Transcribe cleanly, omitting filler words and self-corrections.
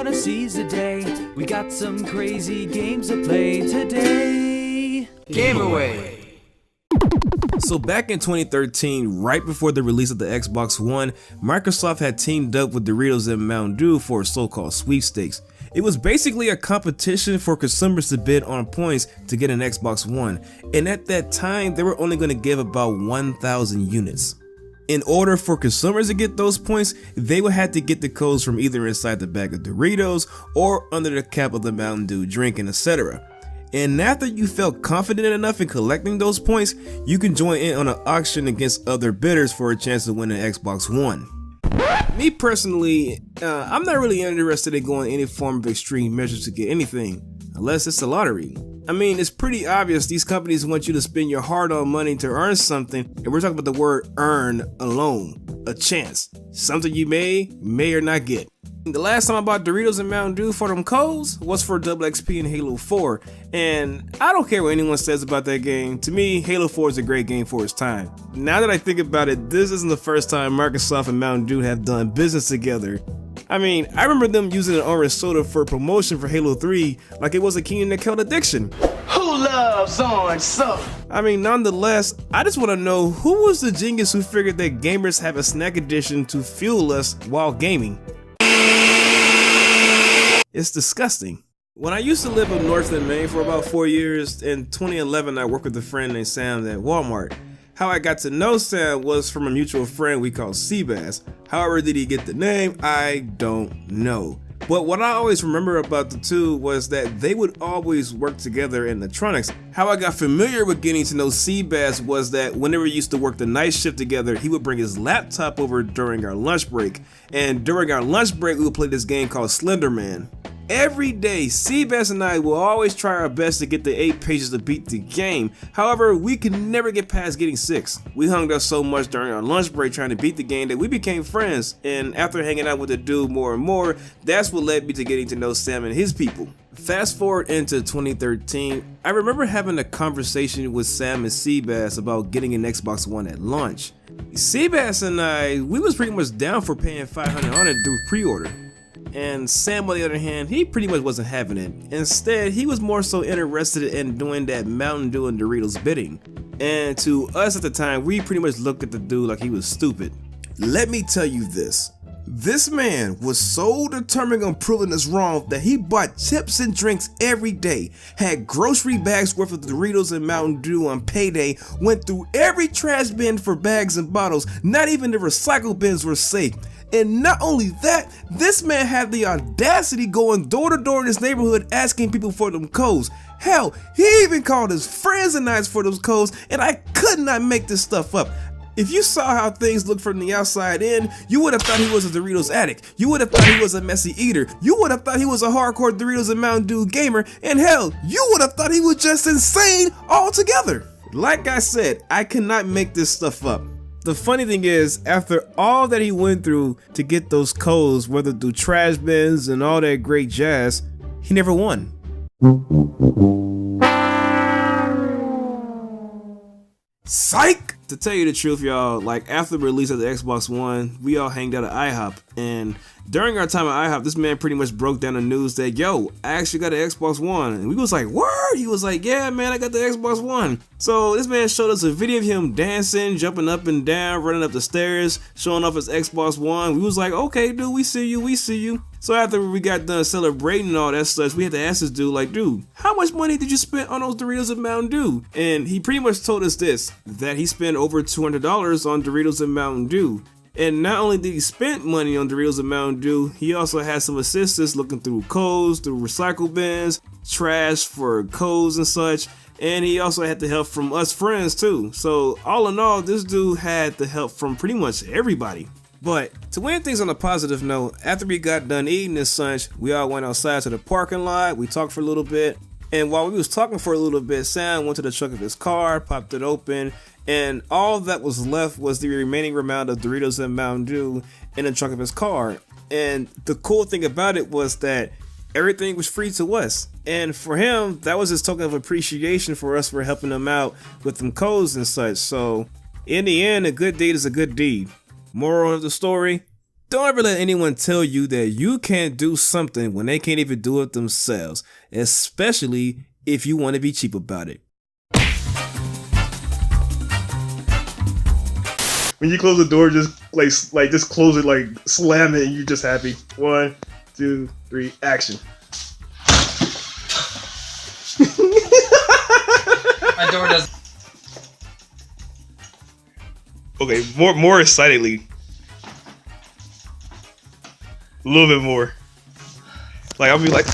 gonna seize the day. We got some crazy games to play today. Game Away. So back in 2013, right before the release of the Xbox One, Microsoft had teamed up with Doritos and Mountain Dew for a so-called sweepstakes. It was basically a competition for consumers to bid on points to get an Xbox One, and at that time, they were only going to give about 1,000 units. In order for consumers to get those points, they would have to get the codes from either inside the bag of Doritos or under the cap of the Mountain Dew drink, and etc. And after you felt confident enough in collecting those points, you can join in on an auction against other bidders for a chance to win an Xbox One. Me personally, I'm not really interested in going any form of extreme measures to get anything, unless it's a lottery. I mean, it's pretty obvious these companies want you to spend your hard-earned money to earn something, and we're talking about the word earn alone, a chance, something you may or not get. The last time I bought Doritos and Mountain Dew for them codes was for Double XP and Halo 4, and I don't care what anyone says about that game. To me, Halo 4 is a great game for its time. Now that I think about it, this isn't the first time Microsoft and Mountain Dew have done business together. I mean, I remember them using an orange soda for promotion for Halo 3 like it was a Keenan and Kel addiction. Who loves orange soda? I mean, nonetheless, I just want to know who was the genius who figured that gamers have a snack addiction to fuel us while gaming. It's disgusting. When I used to live up north in Maine for about 4 years, in 2011 I worked with a friend named Sam at Walmart. How I got to know Sam was from a mutual friend we called Seabass. However did he get the name, I don't know. But what I always remember about the two was that they would always work together in electronics. How I got familiar with getting to know Seabass was that whenever we used to work the night shift together, he would bring his laptop over during our lunch break. And during our lunch break, we would play this game called Slender Man. Every day, Seabass and I will always try our best to get the 8 pages to beat the game. However, we could never get past getting 6. We hung out so much during our lunch break trying to beat the game that we became friends, and after hanging out with the dude more and more, that's what led me to getting to know Sam and his people. Fast forward into 2013, I remember having a conversation with Sam and Seabass about getting an Xbox One at launch. Seabass and I, we was pretty much down for paying $500 on it through pre-order. And Sam, on the other hand, he pretty much wasn't having it. Instead, he was more so interested in doing that Mountain Dew and Doritos bidding. And to us at the time, we pretty much looked at the dude like he was stupid. Let me tell you this. This man was so determined on proving us wrong that he bought chips and drinks every day, had grocery bags worth of Doritos and Mountain Dew on payday, went through every trash bin for bags and bottles, not even the recycle bins were safe. And not only that, this man had the audacity going door to door in his neighborhood asking people for them codes. Hell, he even called his friends and asked for those codes, and I could not make this stuff up. If you saw how things looked from the outside in, you would have thought he was a Doritos addict. You would have thought he was a messy eater. You would have thought he was a hardcore Doritos and Mountain Dew gamer. And hell, you would have thought he was just insane altogether. Like I said, I cannot make this stuff up. The funny thing is, after all that he went through to get those codes, whether through trash bins and all that great jazz, he never won. Psych! To tell you the truth, y'all, like after the release of the Xbox One, we all hanged out at IHOP, and during our time at IHOP, this man pretty much broke down the news that, yo, I actually got an Xbox One, and we was like, word? He was like, yeah, man, I got the Xbox One. So this man showed us a video of him dancing, jumping up and down, running up the stairs, showing off his Xbox One. We was like, okay, dude, we see you, we see you. So after we got done celebrating and all that stuff, we had to ask this dude, like, dude, how much money did you spend on those Doritos and Mountain Dew? And he pretty much told us this, that he spent over $200 on Doritos and Mountain Dew. And not only did he spend money on Doritos and Mountain Dew, he also had some assistants looking through codes, through recycle bins, trash for codes and such. And he also had the help from us friends too. So all in all, this dude had the help from pretty much everybody. But to end things on a positive note, after we got done eating and such, we all went outside to the parking lot, we talked for a little bit, and while we was talking for a little bit, Sam went to the trunk of his car, popped it open, and all that was left was the remaining amount of Doritos and Mountain Dew in the trunk of his car. And the cool thing about it was that everything was free to us. And for him, that was his token of appreciation for us for helping him out with them codes and such. So in the end, a good deed is a good deed. Moral of the story, Don't ever let anyone tell you that you can't do something when they can't even do it themselves, especially if you want to be cheap about it. When you close the door, just just close it, like slam it, and you're just happy. 1, 2, 3, action. My door does. Okay, more excitedly. A little bit more. Like I'll be like